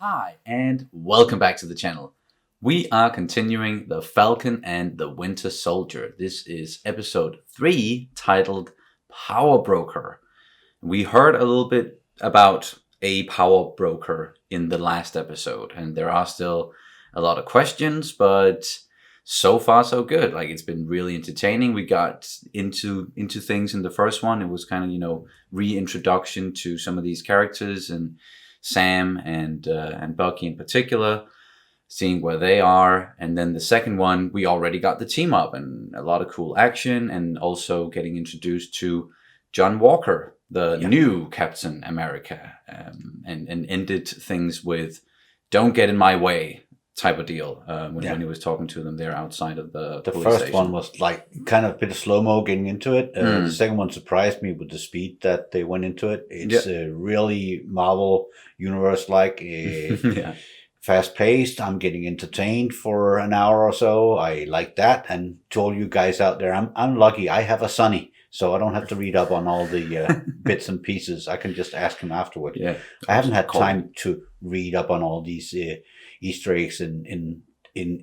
Hi, and welcome back to the channel. We are continuing the Falcon and the Winter Soldier. This is episode 3, titled Power Broker. We heard a little bit about a power broker in the last episode, and there are still a lot of questions, but so far so good. Like, it's been really entertaining. We got into things in the first one. It was kind of, reintroduction to some of these characters and Sam and Bucky in particular, seeing where they are. And then the second one, we already got the team up and a lot of cool action, and also getting introduced to John Walker, the new Captain America, and ended things with "Don't get in my way" type of deal when he was talking to them there outside of the police first station. one was like kind of a bit of slow-mo getting into it. The second one surprised me with the speed that they went into it. It's really Marvel Universe-like, fast-paced. I'm getting entertained for an hour or so. I like that. And to all you guys out there, I'm lucky. I have a Sonny, so I don't have to read up on all the bits and pieces. I can just ask him afterward. Yeah, I haven't had time to read up on all these Easter eggs in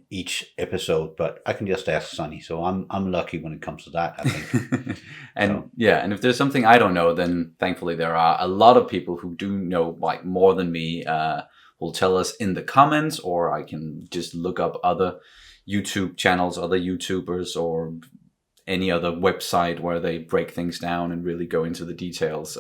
each episode, but I can just ask Sonny. So I'm lucky when it comes to that, I think. And if there's something I don't know, then thankfully there are a lot of people who do know like more than me, will tell us in the comments, or I can just look up other YouTube channels, other YouTubers, or any other website where they break things down and really go into the details,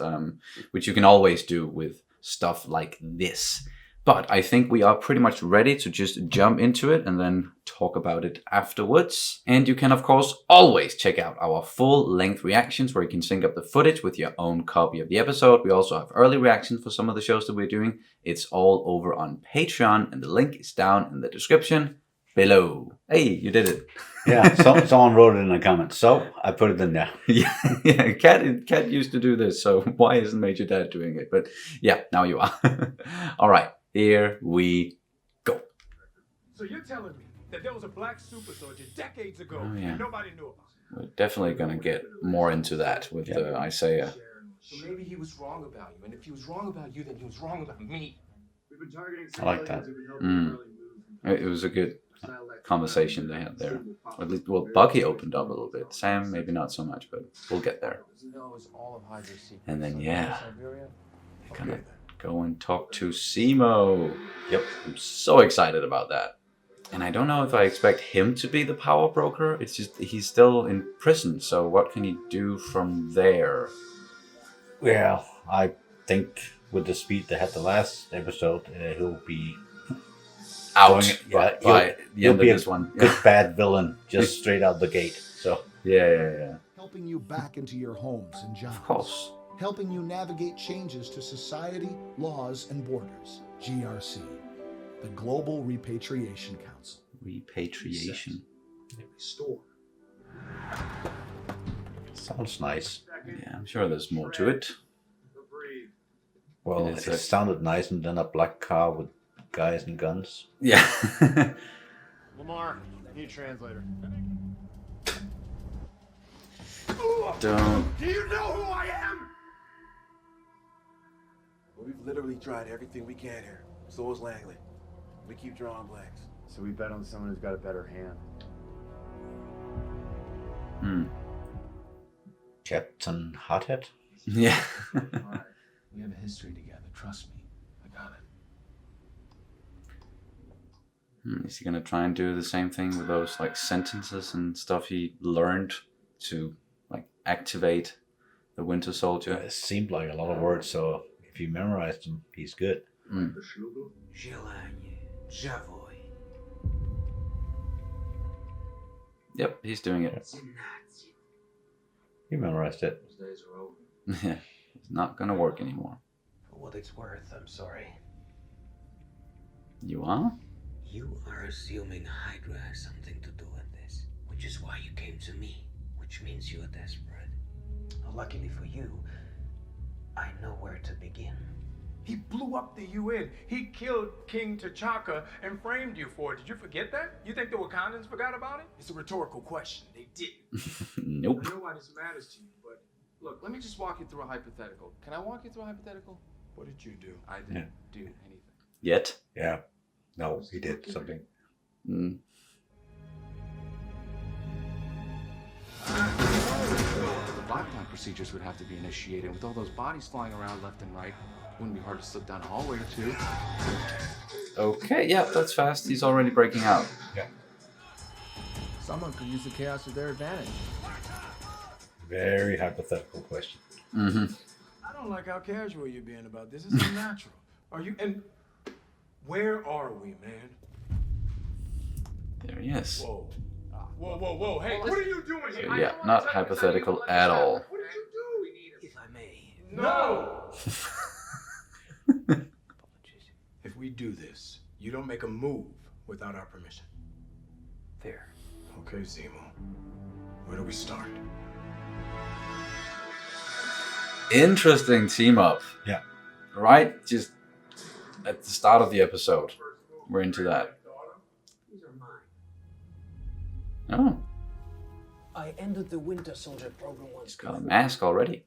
which you can always do with stuff like this. But I think we are pretty much ready to just jump into it and then talk about it afterwards. And you can, of course, always check out our full-length reactions where you can sync up the footage with your own copy of the episode. We also have early reactions for some of the shows that we're doing. It's all over on Patreon, and the link is down in the description below. Hey, you did it. Yeah, someone wrote it in the comments, so I put it in there. Yeah. Cat used to do this, so why isn't Major Dad doing it? But yeah, now you are. All right. Here we go. So you're telling me that there was a black super soldier decades ago and nobody knew about it? We're definitely going to get more into that with Isaiah. So maybe he was wrong about you, and if he was wrong about you, then he was wrong about me. I like that. It was a good conversation they had there. At least, well, Bucky opened up a little bit. Sam, maybe not so much, but we'll get there. And then, they're going to go and talk to Zemo. Yep, I'm so excited about that. And I don't know if I expect him to be the power broker. It's just he's still in prison, so what can he do from there? Well, I think with the speed they had the last episode, he'll be out by the end of this one. Good bad villain, just straight out the gate. So yeah. Helping you back into your homes and jobs. Of course. Helping you navigate changes to society, laws, and borders. GRC, the Global Repatriation Council. Repatriation. Restore. Sounds nice. Yeah, I'm sure there's more to it. Well, it sounded nice, and then a black car with guys and guns. Yeah. Lamar, need a translator. Don't. Do you know who I am? We've literally tried everything we can here. So is Langley. We keep drawing blanks. So we bet on someone who's got a better hand. Captain Hothead? Yeah. We have a history together. Trust me. I got it. Is he gonna try and do the same thing with those like sentences and stuff he learned to like activate the Winter Soldier? It seemed like a lot of words, so if you memorized them, he's good. Yep, he's doing it. You memorized it. Those days are over. Yeah, it's not gonna work anymore. For what it's worth, I'm sorry. You are? You are assuming Hydra has something to do with this, which is why you came to me, which means you are desperate. Luckily for you, I know where to begin. He blew up the UN. He killed King T'Chaka and framed you for it. Did you forget that? You think the Wakandans forgot about it? It's a rhetorical question. They didn't. Nope. I know why this matters to you, but look, let me just walk you through a hypothetical. Can I walk you through a hypothetical? What did you do? I didn't do anything. Yet. Yeah. No, he did something. Mm. The lockdown procedures would have to be initiated. With all those bodies flying around left and right, wouldn't be hard to slip down a hallway or two. Okay, yeah, that's fast. He's already breaking out. Yeah. Someone could use the chaos to their advantage. Very hypothetical question. Mm-hmm. I don't like how casual you're being about this. It's unnatural. Are you? And where are we, man? There he is. Whoa. Whoa, whoa, whoa. Hey, what are you doing here? So, yeah, not hypothetical at all. What did you do? If I may. No! If we do this, you don't make a move without our permission. Fair. Okay, Zemo. Where do we start? Interesting team up. Yeah. Right? Just at the start of the episode. We're into that. These are mine. Oh, I ended the Winter Soldier program once. got a mask already.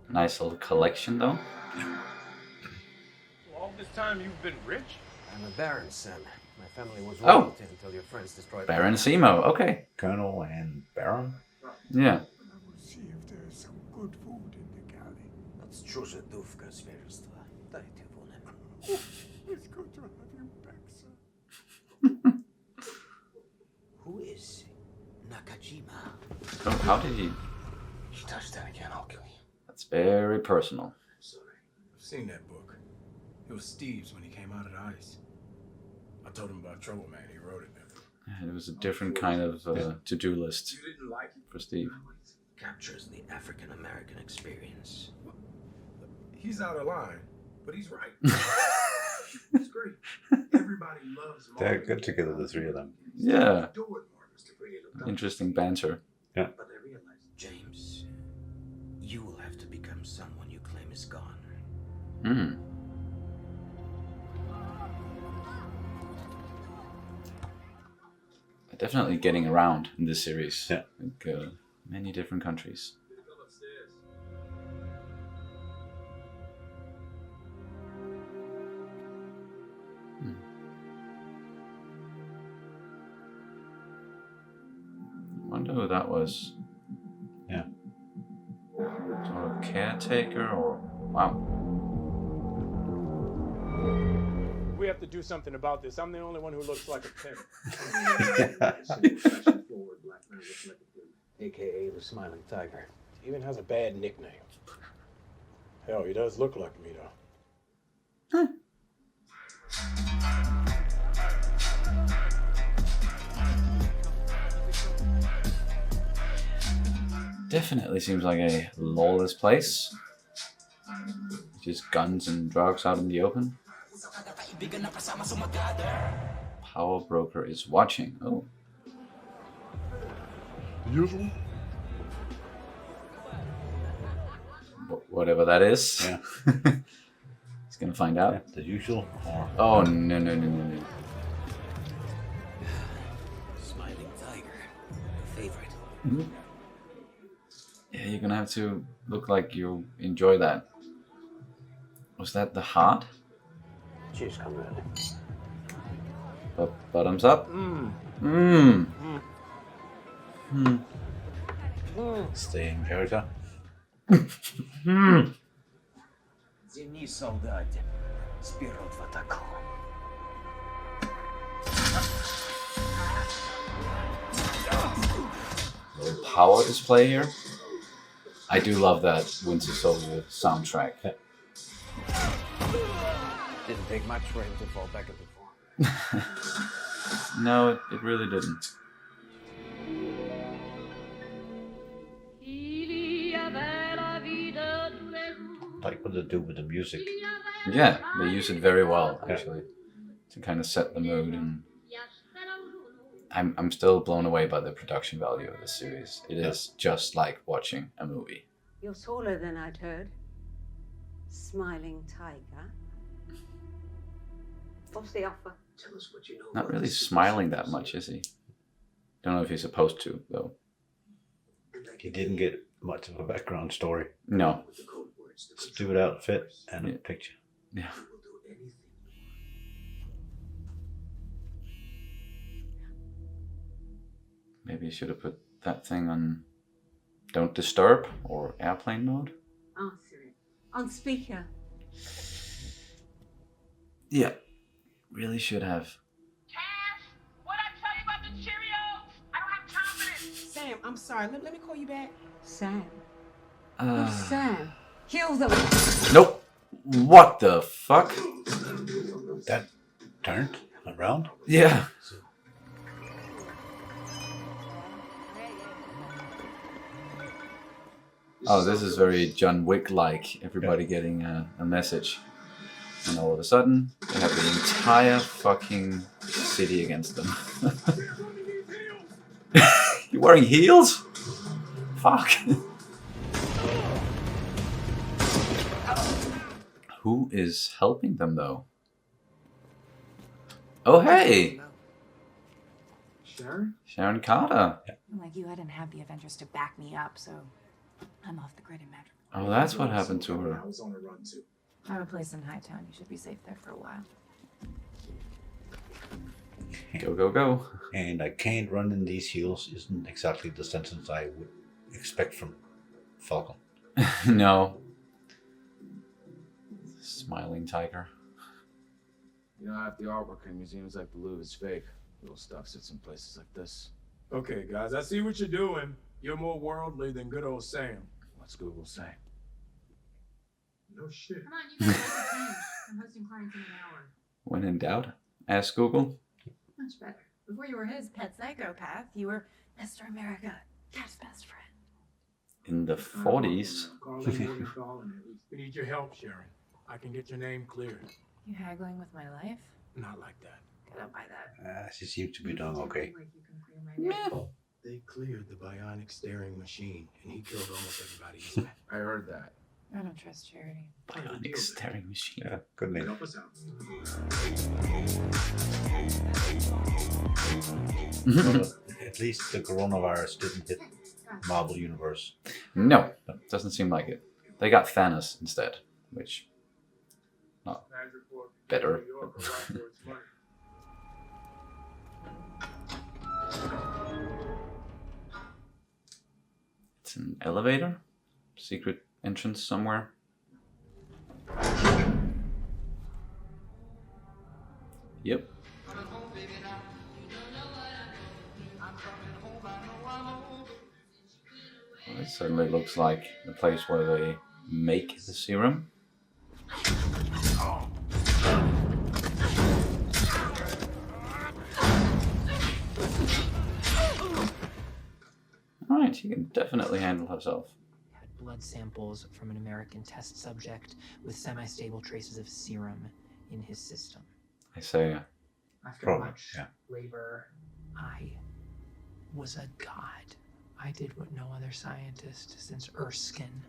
Nice little collection, though. All this time you've been rich? I'm a Baron, Sam. My family was Oh. royalty until your friends destroyed Baron Zemo. Okay. Colonel and Baron. Yeah. I will see if there's some good food in the galley. Отчужа дувка свежества. Дайте вон. It's good to have you back, sir. Who is Nakajima? Oh, how did he? You touch that again, I'll kill you. That's very personal. Sorry. I've seen that book. It was Steve's when he came out of the ice. I told him about Trouble Man. He wrote it then. And it was a different kind of to-do list You didn't like it? for Steve. Captures the African American experience. He's out of line, but he's right. It's great. Everybody loves Marvel. They're good together, the three of them. Yeah. Do it, Marcus, to bring it up. Interesting banter. But I realized, James, you will have to become someone you claim is gone. Hmm. Definitely getting around in this series. Yeah. Like, many different countries. Wonder who that was. Yeah. Sort of caretaker or wow. We have to do something about this. I'm the only one who looks like a pimp. AKA the Smiling Tiger. He even has a bad nickname. Hell, he does look like me, though. Definitely seems like a lawless place. Just guns and drugs out in the open. Power broker is watching. Oh. Usual? Whatever that is. Yeah. He's gonna find out. Yeah, the usual. Or Oh no. Smiling Tiger. Your favorite. Yeah, you're gonna have to look like you enjoy that. Was that the heart? Cheers, comrade. Bottoms up. stay in character. Зимний солдат. Спирот в атаку. Little power display here. I do love that Winter Soldier soundtrack. Didn't take much for him to fall back into form. No, it really didn't. Like what to do with the music. Yeah, they use it very well actually to kind of set the mood, and I'm still blown away by the production value of this series. It is just like watching a movie. You're taller than I'd heard. Smiling tiger. What's the offer? Tell us what you know. Not about really the smiling Super that much, Soldier. is he? Don't know if he's supposed to though. He didn't get much of a background story. No. With the code words, the Stupid outfit and Yeah. a picture. Yeah. We'll do anything. Maybe you should have put that thing on don't disturb or airplane mode. Answer it. On speaker. Yeah. Really should have. Cash, what I tell you about the Cheerios? I don't have time for this. Sam, I'm sorry. Let me call you back. Sam. Who's Sam? Kill them. Nope. What the fuck? That turned around? Yeah. Oh, this is very John Wick-like. Everybody getting a message. And all of a sudden, they have the entire fucking city against them. You're wearing heels? Fuck. Who is helping them, though? Oh, hey! Sharon? Sharon Carter. Like you, I didn't have the Avengers to back me up, so I'm off the grid in Magic. Oh, that's what happened to her. I was on a run too. I have a place in Hightown. You should be safe there for a while. Go, go, go. And I can't run in these heels isn't exactly the sentence I would expect from Falcon. No. Smiling tiger. You know, half the artwork in museums like the Louvre is fake. Little stuff sits in places like this. Okay, guys, I see what you're doing. You're more worldly than good old Sam. What's Google say? No shit. Come on, you guys have to change. I'm hosting clients in an hour. When in doubt, ask Google. Much better. Before you were his pet psychopath, you were Mr. America, Cat's best friend. In the 40s. We need your help, Sharon. I can get your name cleared. You haggling with my life? Not like that. I don't buy that. She seems to be doing okay. Like you can clear my name. They cleared the bionic staring machine, and he killed almost everybody he's met. I heard that. I don't trust Charity. Bionic staring machine. Yeah, good name. Help us out. Well, at least the coronavirus didn't hit Marvel Universe. No, doesn't seem like it. They got Thanos instead, which not better. It's an elevator? Secret entrance somewhere? Yep. Well, it certainly looks like the place where they make the serum. Alright, she can definitely handle herself. Had blood samples from an American test subject with semi-stable traces of serum in his system. I say, After Probably, much yeah. labor, I was a god. I did what no other scientist since Erskine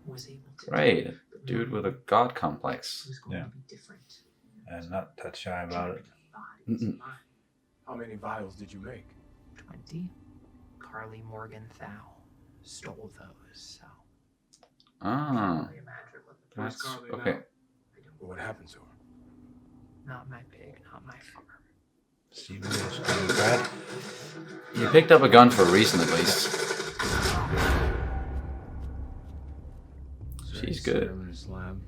was able to great, do. a dude with a god complex. It was going Yeah. to be different. And not that shy about it. Bodies Mm-mm. mine. How many vials did you make? 20. Carly Morgenthau stole those, so Ah, you imagine what the that's Carly okay. now? What happened to her? not my pig, not my farm. See me as coming bad. You picked up a gun for a reason, at least. She's good. Serum in his lab.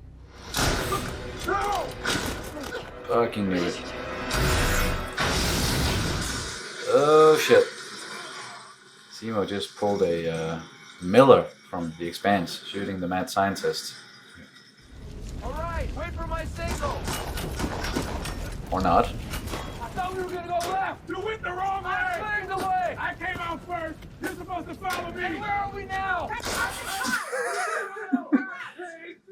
Fucking knew it. Oh shit. Zemo just pulled a Miller from The Expanse, shooting the mad scientist. Alright, wait for my signal. Or not. I thought we were gonna go left. You went the wrong way! I cleared the way. I came out first! You're supposed to follow me! And where are we now?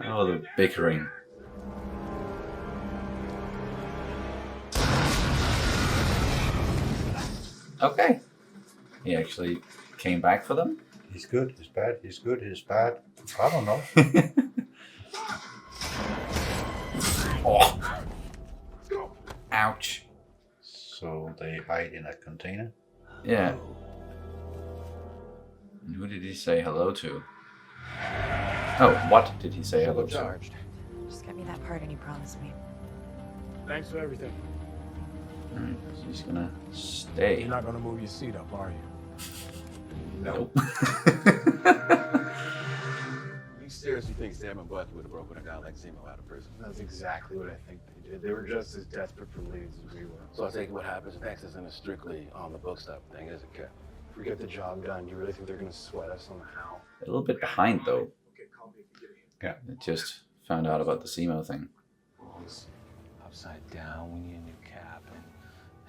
Oh, the bickering. Okay. He actually came back for them? He's good, he's bad, he's good, he's bad. I don't know. Oh. Ouch. So they hide in a container. Yeah. And who did he say hello to? Oh, what did he say hello to? Just Get me that pardon you promised me. Thanks for everything. Alright, she's gonna stay. You're not gonna move your seat up, are you? Nope. You seriously think Sam and Bucky would have broken a guy like Zemo out of prison? That's exactly what I think they did. They were just as desperate for leads as we were. So I take it what happens next isn't a strictly on the books type thing, is it, Cap? If we get the job done, do you really think they're gonna sweat us on the how? A little bit behind though. Okay, call me if you get here. I just found out about the Zemo thing. It's upside down. We need a new cap, and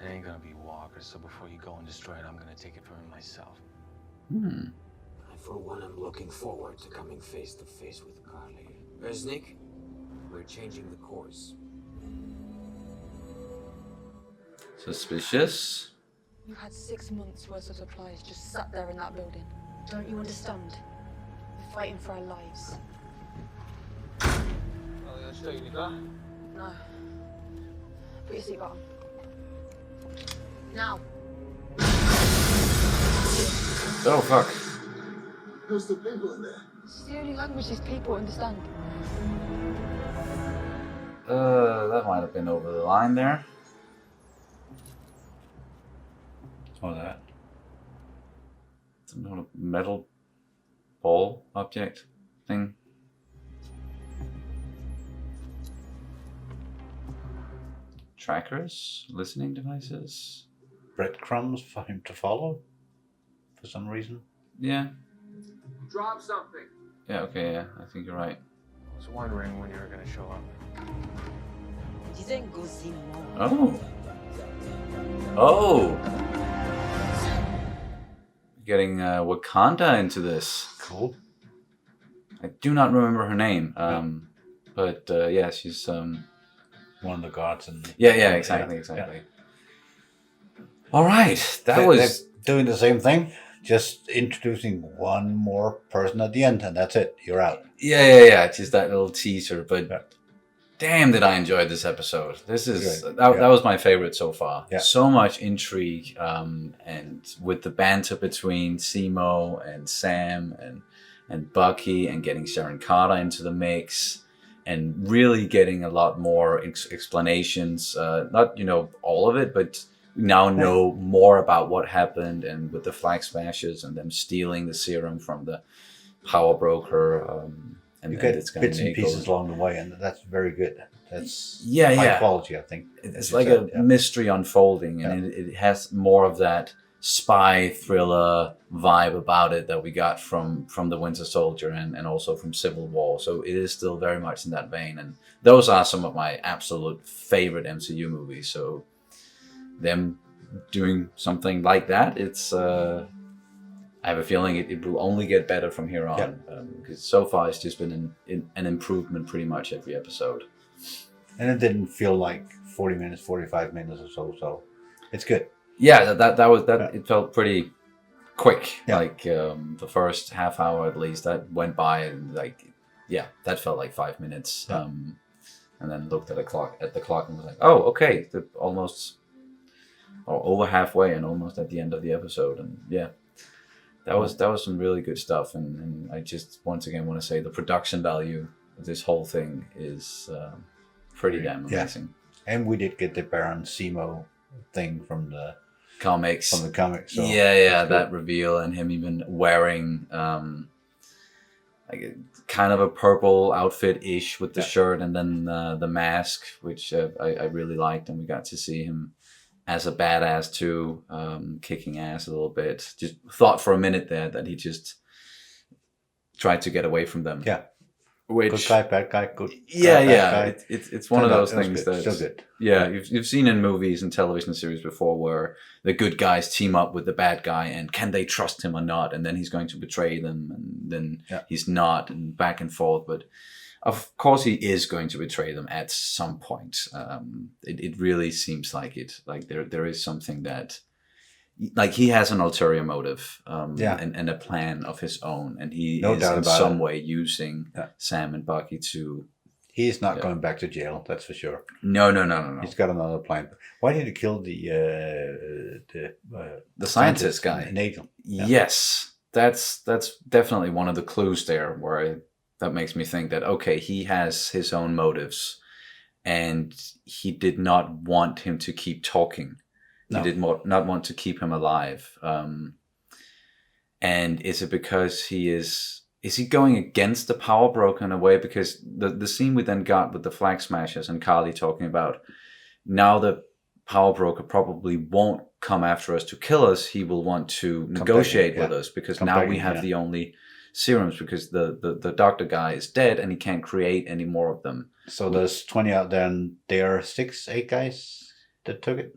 it ain't gonna be Walker. So before you go and destroy it, I'm gonna take it from him myself. For one, I'm looking forward to coming face to face with Carly. Resnick, we're changing the course. Suspicious. You had 6 months worth of supplies just sat there in that building. Don't you understand? We're fighting for our lives. No. Put your seatbelt on. Now. Oh fuck. There's the people in there. It's the only language these people understand. That might have been over the line there. What was that? Some sort of metal ball object thing. Trackers? Listening devices? Breadcrumbs for him to follow? For some reason? Yeah. Drop something. Yeah, okay, yeah. I think you're right. I was wondering when you were gonna show up. Oh. Oh. Getting Wakanda into this. Cool. I do not remember her name. But yeah, she's one of the gods. Yeah, exactly. All right, that was they're doing the same thing. Just introducing one more person at the end, and that's it. You're out. Yeah. Just that little teaser, but damn, did I enjoy this episode. This is that was my favorite so far. Yeah. So much intrigue, and with the banter between Zemo and Sam and Bucky, and getting Sharon Carter into the mix, and really getting a lot more explanations. Not all of it, but we now know more about what happened, and with the flag smashers and them stealing the serum from the power broker. And you get it's bits and pieces along the way, and that's very good. That's high quality, I think. It's like a mystery unfolding, and it has more of that spy thriller vibe about it that we got from the Winter Soldier and also from Civil War. So it is still very much in that vein, and those are some of my absolute favorite MCU movies. So them doing something like that, it's I have a feeling it will only get better from here on, because so far it's just been an improvement pretty much every episode. And it didn't feel like 40 minutes, 45 minutes or so it's good. Yeah, that it felt pretty quick. Like the first half hour at least, that went by, and that felt like 5 minutes. And then looked at the clock and was like, oh, okay, almost or over halfway and almost at the end of the episode. And that was some really good stuff. And I just once again want to say the production value of this whole thing is pretty damn amazing. And we did get the Baron Zemo thing from the comics. So that reveal, and him even wearing like a kind of a purple outfit-ish with the shirt, and then the mask, which I really liked, and we got to see him as a badass too, kicking ass a little bit. Just thought for a minute there that he just tried to get away from them. Yeah. Which, good guy, bad guy, good yeah, guy, bad guy. It's one of those things that still good. Yeah, you've seen in movies and television series before where the good guys team up with the bad guy, and can they trust him or not? And then he's going to betray them, and then he's not, and back and forth. But of course, he is going to betray them at some point. It really seems like it. Like there is something that. Like he has an ulterior motive, and a plan of his own, and he is in some way using Sam and Bucky to. He's not going back to jail, that's for sure. No. He's got another plan. Why did he kill the scientist guy? Nagel. Yes, that's definitely one of the clues there, where that makes me think that, okay, he has his own motives, and he did not want him to keep talking. No. He did not want to keep him alive. And is it because is he going against the power broker in a way? Because the scene we then got with the flag smashers and Carly talking about, now the power broker probably won't come after us to kill us. He will want to negotiate with us, because now we have the only serums, because the doctor guy is dead and he can't create any more of them. So there's 20 out there, and there are 8 guys that took it.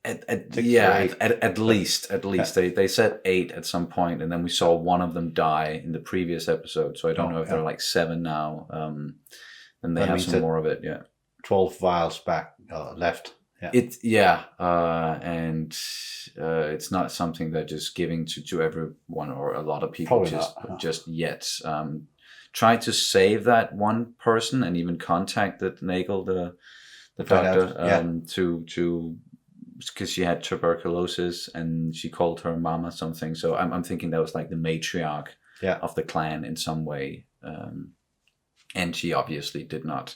At least they said 8 at some point, and then we saw one of them die in the previous episode. So I don't know if they're like 7 now. And they have some more of it. 12 vials back left. And it's not something they're just giving to everyone or a lot of people just yet. Try to save that one person and even contacted Nagel, the doctor, to because she had tuberculosis and she called her mama something. So I'm thinking that was like the matriarch of the clan in some way. And she obviously did not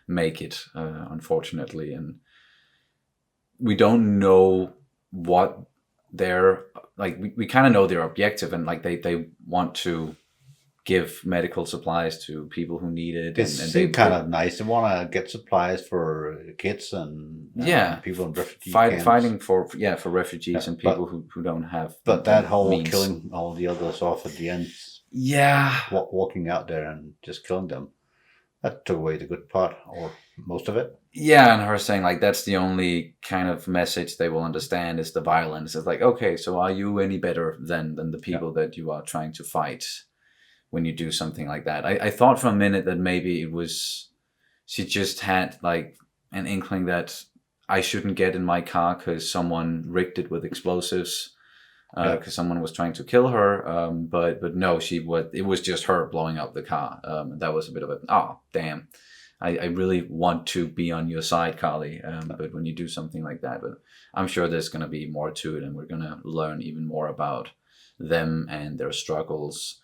make it, unfortunately. And we don't know what their, like, we kind of know their objective, and like they want to give medical supplies to people who need it. It's kind of nice. They want to get supplies for kids and people in refugee camps. Fighting for refugees and people who don't have. But that whole means. Killing all the others off at the end. Yeah. Walking out there and just killing them. That took away the good part, or most of it. Yeah, and her saying like that's the only kind of message they will understand is the violence. It's like, okay, so are you any better than the people that you are trying to fight when you do something like that? I thought for a minute that maybe it was she just had like an inkling that I shouldn't get in my car because someone rigged it with explosives. Because someone was trying to kill her, but no, it was just her blowing up the car. That was a bit of a, damn, I really want to be on your side, Carly, but when you do something like that, but I'm sure there's going to be more to it, and we're going to learn even more about them and their struggles.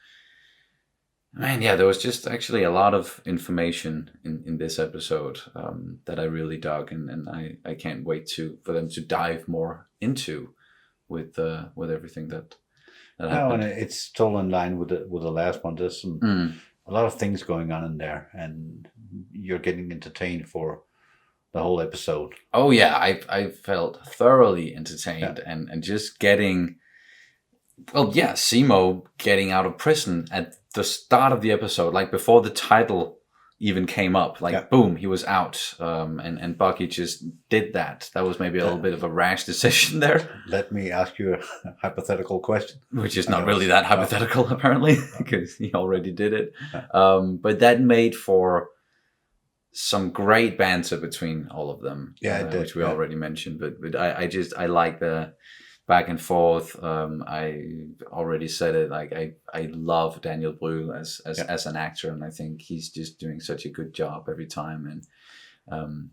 Man, there was just actually a lot of information in this episode that I really dug, and I can't wait for them to dive more into with everything that happened. And it's totally in line with the last one. There's a lot of things going on in there, and you're getting entertained for the whole episode. Oh yeah, I felt thoroughly entertained, and just getting, Zemo getting out of prison at the start of the episode, like before the title even came up, like boom, he was out, and Bucky just did that. That was maybe a little bit of a rash decision there. Let me ask you a hypothetical question, which is not really that hypothetical apparently, because he already did it. But that made for some great banter between all of them, which we already mentioned. But I like the back and forth. I already said it. Like I love Daniel Brühl as an actor, and I think he's just doing such a good job every time. And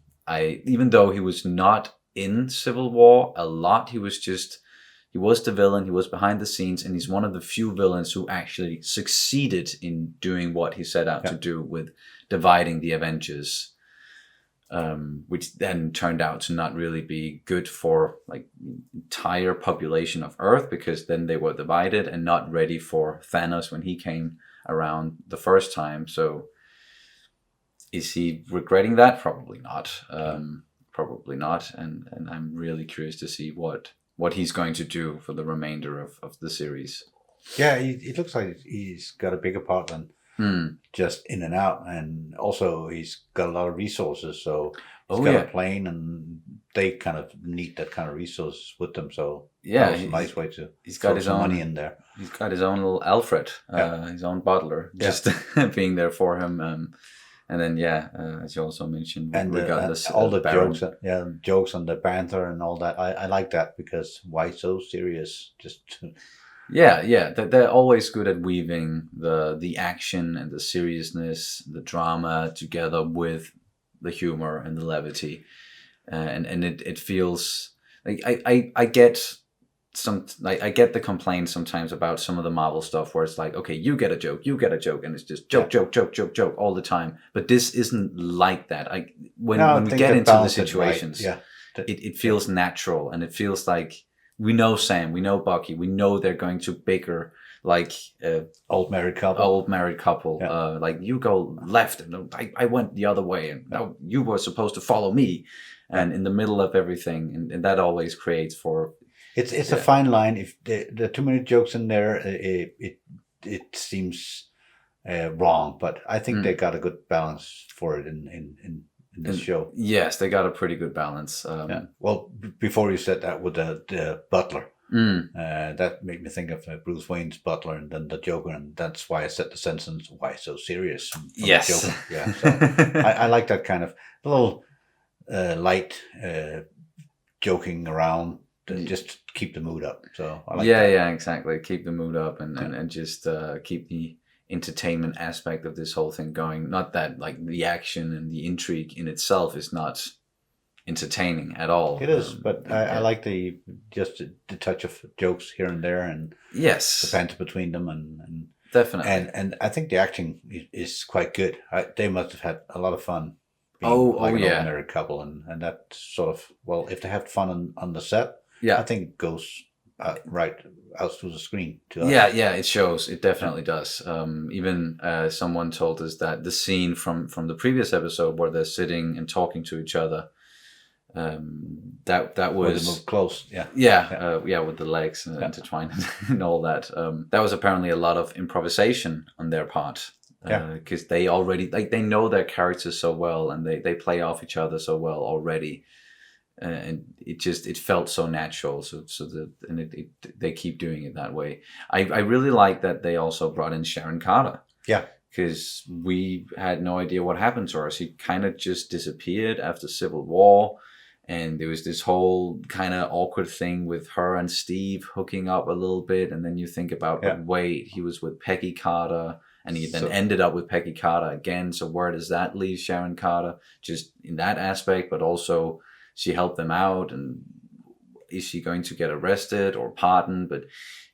even though he was not in Civil War a lot, he was the villain. He was behind the scenes, and he's one of the few villains who actually succeeded in doing what he set out to do with dividing the Avengers. Which then turned out to not really be good for like entire population of Earth, because then they were divided and not ready for Thanos when he came around the first time. So is he regretting that? Probably not. Probably not. And I'm really curious to see what he's going to do for the remainder of the series. Yeah, it looks like he's got a bigger part than just in and out, and also he's got a lot of resources, so he's got a plane, and they kind of need that kind of resources with them. So that was a nice way to got his own money in there. He's got his own little Alfred, his own butler, just being there for him. And then as you also mentioned, and regardless all the jokes on the banter and all that, I like that, because why so serious? Just they're always good at weaving the action and the seriousness, the drama together with the humor and the levity, and it feels like I get I get the complaints sometimes about some of the Marvel stuff where it's like, okay, you get a joke, and it's just joke all the time. But this isn't like that. When we get into the situations, right. it feels natural, and it feels like we know Sam, we know Bucky, we know they're going to bicker like old married couple. Like you go left, and I went the other way, and no, you were supposed to follow me, and in the middle of everything, and that always creates for. It's a fine line. If there are too many jokes in there, it seems wrong. But I think they got a good balance for it in this show. Yes, they got a pretty good balance. Well, before you said that with the butler, that made me think of Bruce Wayne's butler and then the Joker, and that's why I said the sentence, "Why so serious?" Yes, the Joker. Yeah. So I like that kind of little light joking around. Just keep the mood up. So I like that. Yeah, exactly. Keep the mood up and just keep the entertainment aspect of this whole thing going. Not that like the action and the intrigue in itself is not entertaining at all. It is, but I like the touch of jokes here and there, and the banter between them, and definitely. And I think the acting is quite good. They must have had a lot of fun. An ordinary couple, and that sort of, well, if they have fun on the set. I think it goes right out through the screen to us. Yeah, it shows. It definitely does. Even someone told us that the scene from the previous episode where they're sitting and talking to each other, that was where they move close. With the legs intertwined and all that. That was apparently a lot of improvisation on their part. Because they already they know their characters so well, and they play off each other so well already. And it felt so natural, they keep doing it that way. I really like that they also brought in Sharon Carter. Because we had no idea what happened to her. She kind of just disappeared after Civil War, and there was this whole kind of awkward thing with her and Steve hooking up a little bit, and then you think about wait, he was with Peggy Carter, and he then ended up with Peggy Carter again. So where does that leave Sharon Carter? Just in that aspect, but also she helped them out, and is she going to get arrested or pardoned? But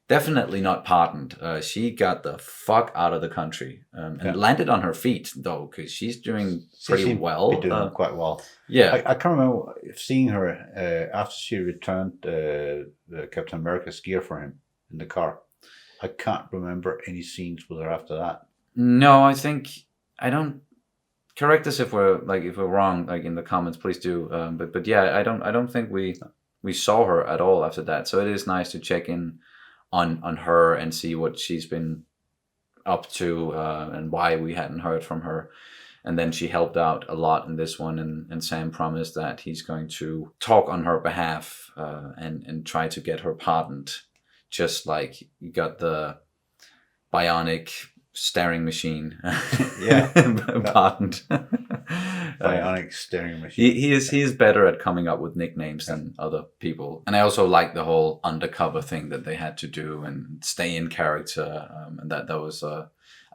definitely not pardoned. She got the fuck out of the country and landed on her feet, though, because she's doing pretty well. Be doing quite well. Yeah. I can't remember seeing her after she returned Captain America's gear for him in the car. I can't remember any scenes with her after that. No, I don't. Correct us if we're wrong, like in the comments, please do. But yeah, I don't think we saw her at all after that. So it is nice to check in on her and see what she's been up to and why we hadn't heard from her. And then she helped out a lot in this one, and Sam promised that he's going to talk on her behalf and try to get her pardoned, just like you got the bionic staring machine pardoned. Bionic staring machine. He is better at coming up with nicknames than other people. And I also like the whole undercover thing that they had to do and stay in character, and that was a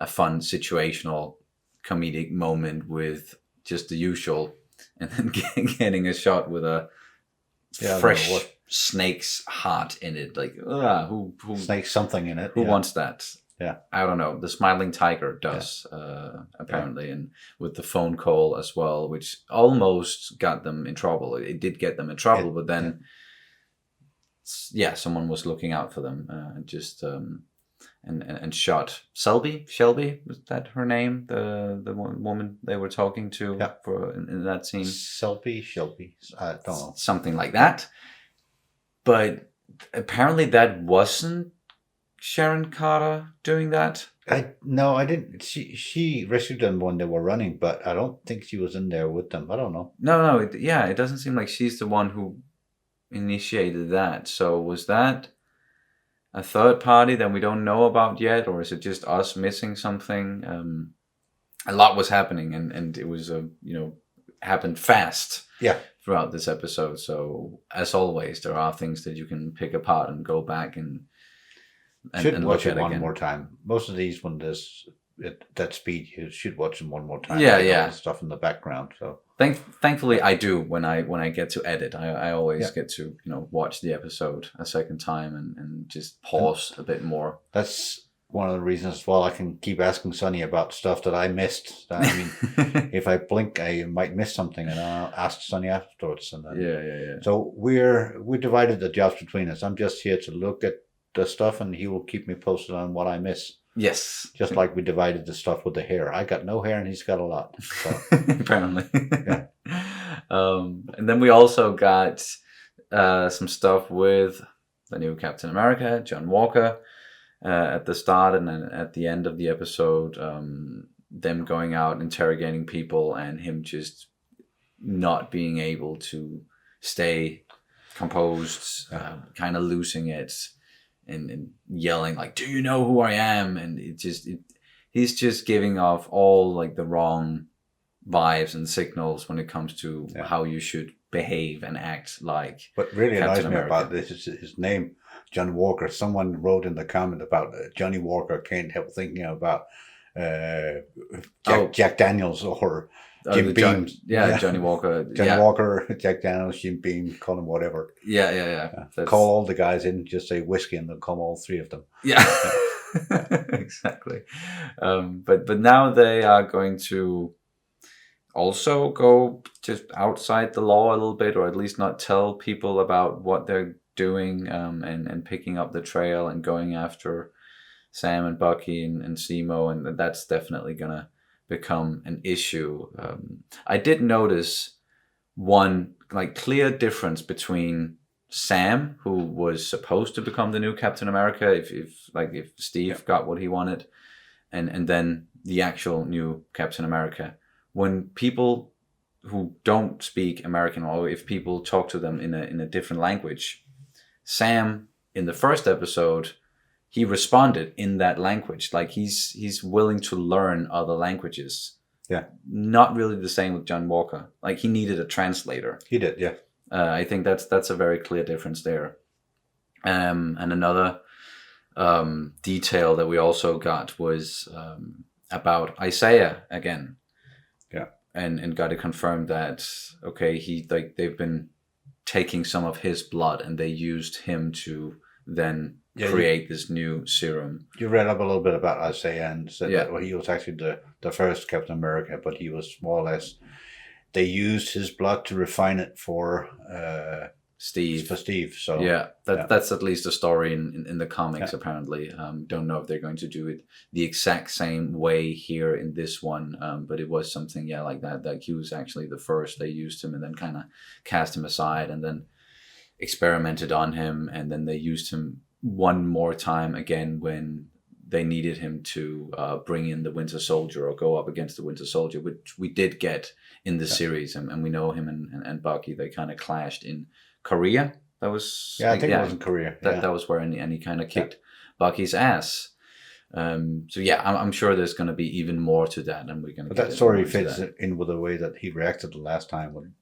fun situational comedic moment with just the usual, and then getting a shot with a fresh snake's heart in it. Like, who snake something in it? Who wants that? Yeah, I don't know. The smiling tiger does, apparently, and with the phone call as well, which almost got them in trouble. It did get them in trouble, but then, someone was looking out for them, and shot Shelby, was that her name? The woman they were talking to for in that scene. Shelby, I don't know, something like that. But apparently, that wasn't Sharon Carter doing that. I didn't. She rescued them when they were running, but I don't think she was in there with them. I don't know. No. It doesn't seem like she's the one who initiated that. So was that a third party that we don't know about yet, or is it just us missing something? A lot was happening, and it was happened fast. Throughout this episode. So as always, there are things that you can pick apart and go back and should watch it one more time. Most of these, when there's at that speed, you should watch them one more time. Yeah. Stuff in the background. So Thankfully, I do when I get to edit. I always get to watch the episode a second time and just pause a bit more. That's one of the reasons as well. I can keep asking Sonny about stuff that I missed. I mean, if I blink, I might miss something, and I'll ask Sonny afterwards. And then, yeah. So we divided the jobs between us. I'm just here to look at the stuff, and he will keep me posted on what I miss. Yes. Just like we divided the stuff with the hair. I got no hair, and he's got a lot. So. Apparently. Yeah. And then we also got some stuff with the new Captain America, John Walker. At the start and then at the end of the episode, them going out interrogating people and him just not being able to stay composed, kind of losing it and yelling like, "Do you know who I am?" And he's just giving off all like the wrong vibes and signals when it comes to how you should behave and act like. What really Captain annoys me America. about this is his name. John Walker. Someone wrote in the comment about Johnny Walker. Can't help thinking about Jack Daniels or Jim Beam. Johnny Walker. Johnny Walker, Jack Daniels, Jim Beam, call him whatever. Yeah. Call all the guys in, just say whiskey, and they'll come all three of them. Yeah, exactly. But now they are going to also go just outside the law a little bit, or at least not tell people about what they're doing, and picking up the trail and going after Sam and Bucky and Zemo, and that's definitely gonna become an issue. I did notice one like clear difference between Sam, who was supposed to become the new Captain America if Steve got what he wanted, and then the actual new Captain America. When people who don't speak American, or if people talk to them in a different language, Sam in the first episode, he responded in that language. Like he's willing to learn other languages. Yeah. Not really the same with John Walker. Like he needed a translator. He did, yeah. I think that's a very clear difference there. And another detail that we also got was about Isaiah again. Yeah. And got it confirmed that they've been taking some of his blood and they used him to then create this new serum. You read up a little bit about Isaiah and said that he was actually the first Captain America, but he was more or less, they used his blood to refine it for Steve. For Steve. So that's at least a story in the comics. Apparently, don't know if they're going to do it the exact same way here in this one. But it was something like that. Like he was actually the first. They used him and then kind of cast him aside and then experimented on him, and then they used him one more time again when they needed him to bring in the Winter Soldier or go up against the Winter Soldier, which we did get in the series, and we know him and Bucky, they kind of clashed in Korea. That was I think it was in Korea. That was where and he kind of kicked Bucky's ass. So I'm sure there's going to be even more to that, and we're going to. But that story fits in with the way that he reacted the last time. When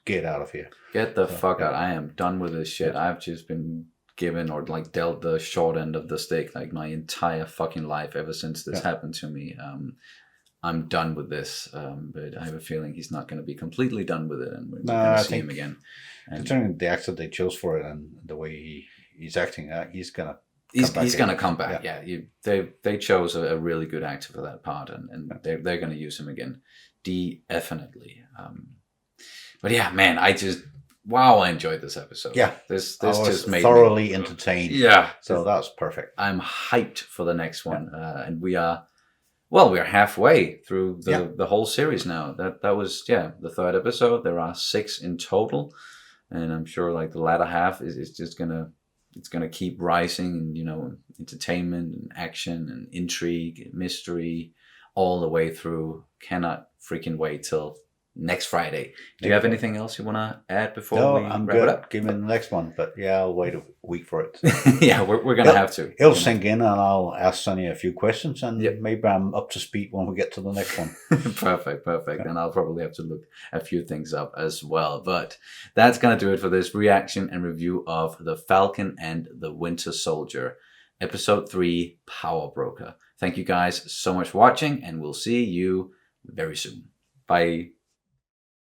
get out of here. Get the fuck out. I am done with this shit. I've just been given or like dealt the short end of the stick like my entire fucking life ever since this happened to me. I'm done with this, but I have a feeling he's not going to be completely done with it, and we're going to see him again. Considering the actor they chose for it and the way he's acting, he's going to. He's going to come back. They chose a really good actor for that part, and they're going to use him again, definitely. But yeah, man, I enjoyed this episode. Yeah, this just made thoroughly me entertained. Yeah, so that's perfect. I'm hyped for the next one, and we are halfway through the whole series now. That was the third episode. There are 6 in total, and I'm sure like the latter half is just gonna keep rising, and entertainment and action and intrigue and mystery all the way through. Cannot freaking wait till next Friday. Do you have anything else you want to add before we I'm wrap good. it up? Give me the next one, but I'll wait a week for it. We're gonna have to. It'll sink in, and I'll ask Sonny a few questions, and maybe I'm up to speed when we get to the next one. Perfect. And I'll probably have to look a few things up as well. But that's gonna do it for this reaction and review of The Falcon and the Winter Soldier, Episode 3, Power Broker. Thank you guys so much for watching, and we'll see you very soon. Bye.